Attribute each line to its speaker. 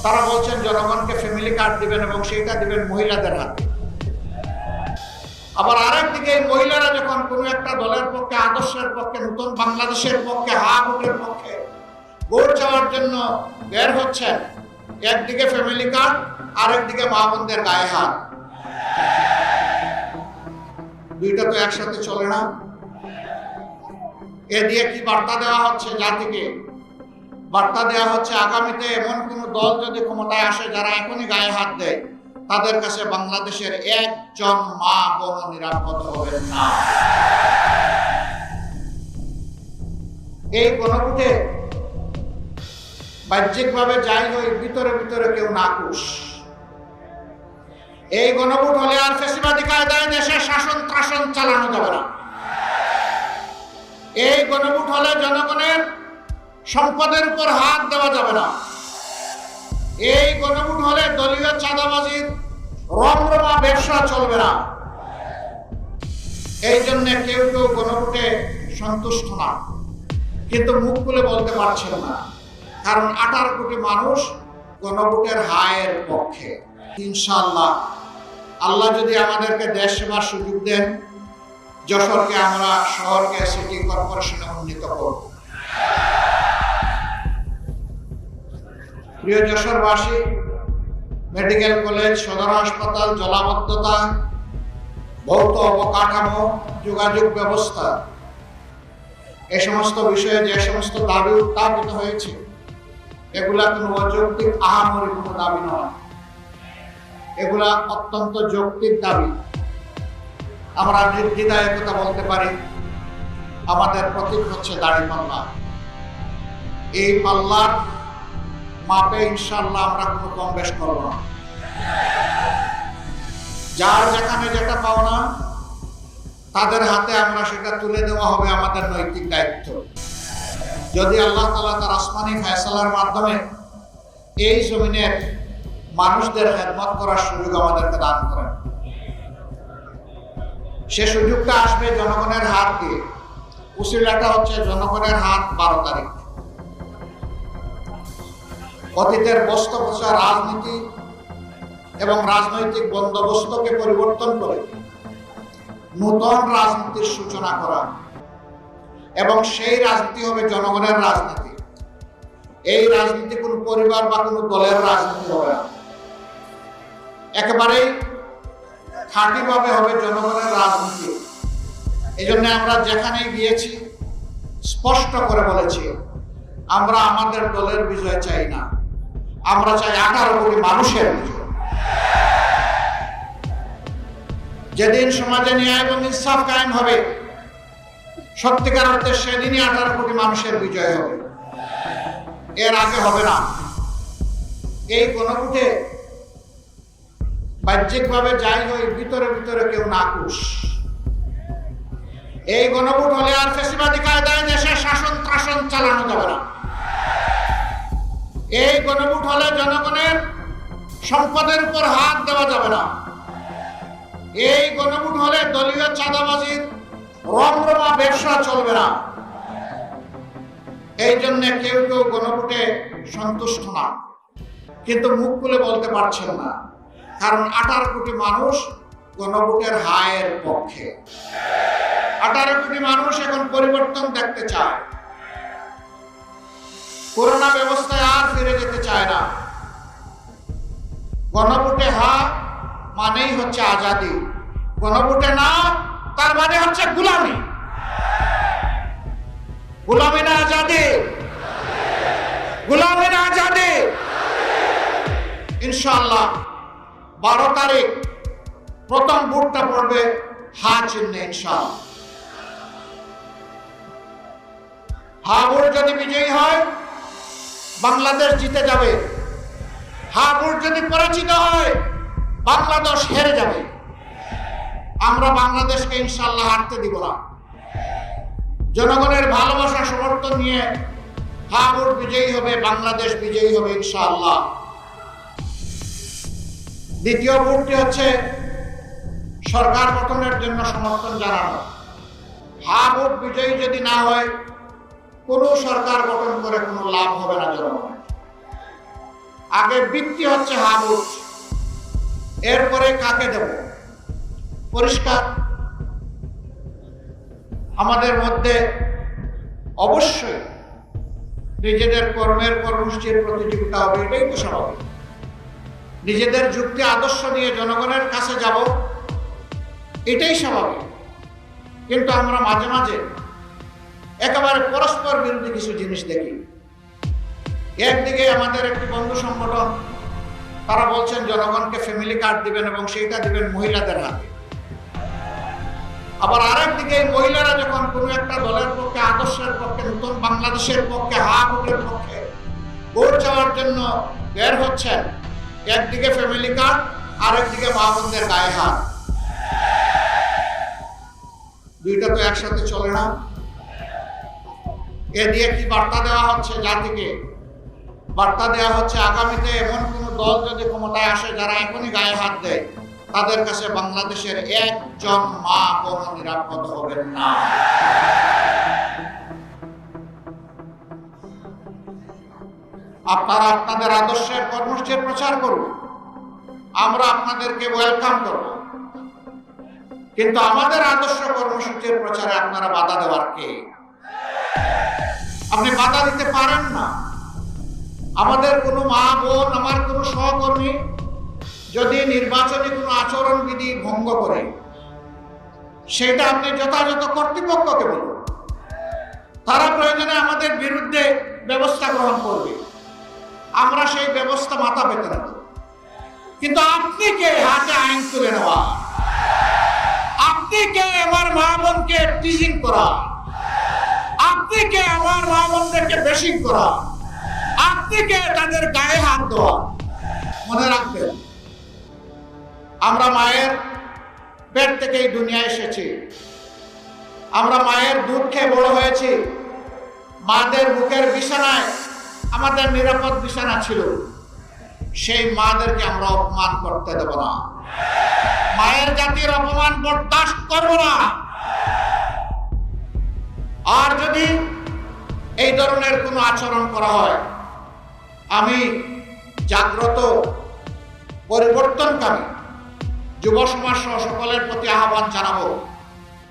Speaker 1: তারা বলছেন জনগণকে ফ্যামিলি কার্ড দিবেন এবং সেইটা দিবেন মহিলাদের হাতে। আবার আরেকদিকে মহিলারা যখন কোনো একটা দলের পক্ষে, আদর্শের পক্ষে, নতুন বাংলাদেশের পক্ষে, ভোটের পক্ষে ভোট চাওয়ার জন্য বের হচ্ছেন, একদিকে ফ্যামিলি কার্ড, আরেকদিকে মা বোনদের গায়ে হাত। দুইটা তো একসাথে চলে না। এ দিয়ে কি বার্তা দেওয়া হচ্ছে জাতিকে? বার্তা দেওয়া হচ্ছে আগামীতে এমন কোন দল যদি ক্ষমতায় আসে যারা এখনই গায়ে হাত দেয়, তাদের কাছে বাংলাদেশের একজন মা বোন নিরাপদ হবেন না। এই গণভোটে বাহ্যিকভাবে যাই হই, ভিতরে ভিতরে কেউ নাখুশ। এই গণভোট হলে আর ফ্যাসিবাদী কায়দায় দেশের শাসন ত্রাসন চালানো যাবে না। এই গণভোট হলে জনগণের সম্পদের উপর হাত দেওয়া যাবে না। এই গণভোট হলে দলীয় চাঁদাবাজির রমরমা ব্যবসা চলবে না। এই জন্য কেউ কেউ গণভোটে সন্তুষ্ট না, কিন্তু মুখ খুলে বলতে পারছিল না, কারণ 18 কোটি মানুষ গণভোটের হায়ের পক্ষে। ইনশাআল্লাহ আল্লাহ যদি আমাদেরকে দেশ সেবার সুযোগ দেন, যশোরকে আমরা শহরকে সিটি কর্পোরেশনে উন্নীত করব। প্রিয় যশোরবাসী, মেডিকেল কলেজ, সদর হাসপাতাল, জলাবদ্ধতা, ভৌত অবকাঠামো, যোগাযোগ ব্যবস্থা, এ সমস্ত বিষয়ে যে সমস্ত দাবি উত্থাপিত হয়েছে, এগুলা কোনো অযৌক্তিক আহামরি কোনো দাবি নয়, এগুলা অত্যন্ত যৌক্তিক দাবি। আমরা নির্দ্বিধায় কথা বলতে পারি, আমাদের প্রতীক হচ্ছে দাড়িপাল্লা। এই পাল্লার মাপে ইনশাআল্লাহ আমরা কোনো কম বেশ করব না। যার যেখানে যেটা পাওনা, তাদের হাতে আমরা সেটা তুলে দেওয়া হবে আমাদের নৈতিক দায়িত্ব। যদি আল্লাহ তাআলা তার আসমানি ফয়সালার মাধ্যমে এই জমিনের মানুষদের খেদমত করার সুযোগ আমাদেরকে দান করেন, সে সুযোগটা আসবে জনগণের হাত দিয়ে। উসিলাটা হচ্ছে জনগণের হাত 12 তারিখ। অতীতের বস্তা পচা রাজনীতি এবং রাজনৈতিক বন্দোবস্তকে পরিবর্তন করে নতুন রাজনীতির সূচনা করা, এবং সেই রাজনীতি হবে জনগণের রাজনীতি। এই রাজনীতি কোনো পরিবার বা কোনো দলের রাজনীতি হবে না, একেবারেই খাঁটিভাবে হবে জনগণের রাজনীতি। এই জন্য আমরা যেখানেই গিয়েছি স্পষ্ট করে বলেছি, আমরা আমাদের দলের বিজয় চাই না, আমরা চাই 18 কোটি মানুষের বিজয়। যেদিন সমাজে ন্যায় এবং ইনসাফ কায়েম হবে, সত্যিকার অর্থে সেদিনই 18 কোটি মানুষের বিজয় হবে, এর আগে হবে না। এই গণভোটে বাহ্যিকভাবে যাই হই, ভিতরে ভিতরে কেউ নাখুশ। এই গণভোট হলে আর ফ্যাসিবাদী কায়দায় দেশের শাসন ত্রাসন চালানো যাবে না। এই গণভোট হলে জনগণের সম্পদের উপর হাত দেওয়া যাবে না। এই গণভোট হলে দলীয় চাঁদাবাজির রমরমা ব্যবসা চলবে না। এই জন্য কেউ কেউ গণভোটে সন্তুষ্ট না, কিন্তু মুখ খুলে বলতে পারছেন না, কারণ 18 কোটি মানুষ গণভোটের হায়ের পক্ষে। 18 কোটি মানুষ এখন পরিবর্তন দেখতে চায়, করোনা ব্যবস্থায় আর ফিরে যেতে চায় না। গণভোটে হা মানেই হচ্ছে আজাদি, গণভোটে না তার মানে হচ্ছে গোলামি। গোলামি না আজাদি, গোলামি না আজাদি। ইনশাআল্লাহ 12 তারিখ প্রথম ভোটটা পড়বে হা চিহ্নে। ইনশাআল্লাহ হা ভোট যদি বিজয়ী হয়, বাংলাদেশ জিতে যাবে। হা ভোট যদি পরাজিত হয়, বাংলাদেশ হেরে যাবে। আমরা বাংলাদেশকে ইনশাআল্লাহ হারতে দিব না। জনগণের ভালোবাসা সমর্থন নিয়ে হা ভোট বিজয়ী হবে, বাংলাদেশ বিজয়ী হবে ইনশাআল্লাহ। দ্বিতীয় ভোটটি হচ্ছে সরকার গঠনের জন্য সমর্থন জানানো। হা ভোট বিজয়ী যদি না হয়, কোনো সরকার গঠন করে কোনো লাভ হবে না জনগণের। আগে বৃত্তি হচ্ছে হাবুজ, এরপরে কাকে দেব? পরিষ্কার আমাদের মধ্যে অবশ্যই নিজেদের কর্মসূচির প্রতিযোগিতা হবে, এটাই তো স্বাভাবিক। নিজেদের যুক্তি আদর্শ নিয়ে জনগণের কাছে যাব, এটাই স্বাভাবিক। কিন্তু আমরা মাঝে মাঝে একেবারে পরস্পর বিরোধী কিছু জিনিস দেখি। একদিকে আমাদের একটি বন্ধু সংগঠন, তারা বলছেন জনগণকে ফ্যামিলি কার্ড দিবেন এবং সেইটা দিবেন মহিলাদের হাতে। আবার আরেকদিকে মহিলারা যখন কোনো একটা দলের পক্ষে, আদর্শের পক্ষে, নতুন বাংলাদেশের পক্ষে, ভোটের পক্ষে ভোট চাওয়ার জন্য বের হচ্ছেন, একদিকে ফ্যামিলি কার্ড, আরেকদিকে মা বোনদের গায়ে হাত। দুইটা তো একসাথে চলে না। এ দিয়ে কি বার্তা দেওয়া হচ্ছে জাতিকে? বার্তা দেওয়া হচ্ছে আগামীতে এমন কোন দল যদি ক্ষমতায় আসে যারা এখনই গায়ে হাত দেয়, তাদের কাছে বাংলাদেশের একজন মা বোন নিরাপদ হবেন না। আপনারা আপনাদের আদর্শের কর্মসূচির প্রচার করুন, আমরা আপনাদেরকে ওয়েলকাম করব। কিন্তু আমাদের আদর্শ কর্মসূচির প্রচারে আপনারা বাধা দেওয়ার কে? আপনি বাধা দিতে পারেন না। আমাদের কোনো মা বোন, আমার কোনো সহকর্মী যদি নির্বাচনী কোনো আচরণ বিধি ভঙ্গ করে, সেটা আপনি যথাযথ কর্তৃপক্ষকে বলুন, তারা প্রয়োজনে আমাদের বিরুদ্ধে ব্যবস্থা গ্রহণ করবে, আমরা সেই ব্যবস্থা মাথা পেতে নেব। কিন্তু আপনি কে হাতে আইন তুলে নেওয়া? আপনি কে আমার মা বোনকে টিজিং করা? আপনি কে আমার মা বোনদেরকে বেশিং করা? আপনি কে তাদের গায়ে হাত দেওয়া? মনে রাখবেন, আমরা মায়ের পেট থেকে এই দুনিয়ায় এসেছি, আমরা মায়ের দুধ খেয়ে বড় হয়েছি। মাদের বুকের বিছানায় আমাদের নিরাপদ বিছানা ছিল। সেই মাদেরকে আমরা অপমান করতে দেব না। মায়ের জাতির অপমান বরদাস্ত করব না। আর যদি এই ধরনের কোনো আচরণ করা হয়, আমি জাগ্রত পরিবর্তনকামী যুব সমাজ সহ সকলের প্রতি আহ্বান জানাবো,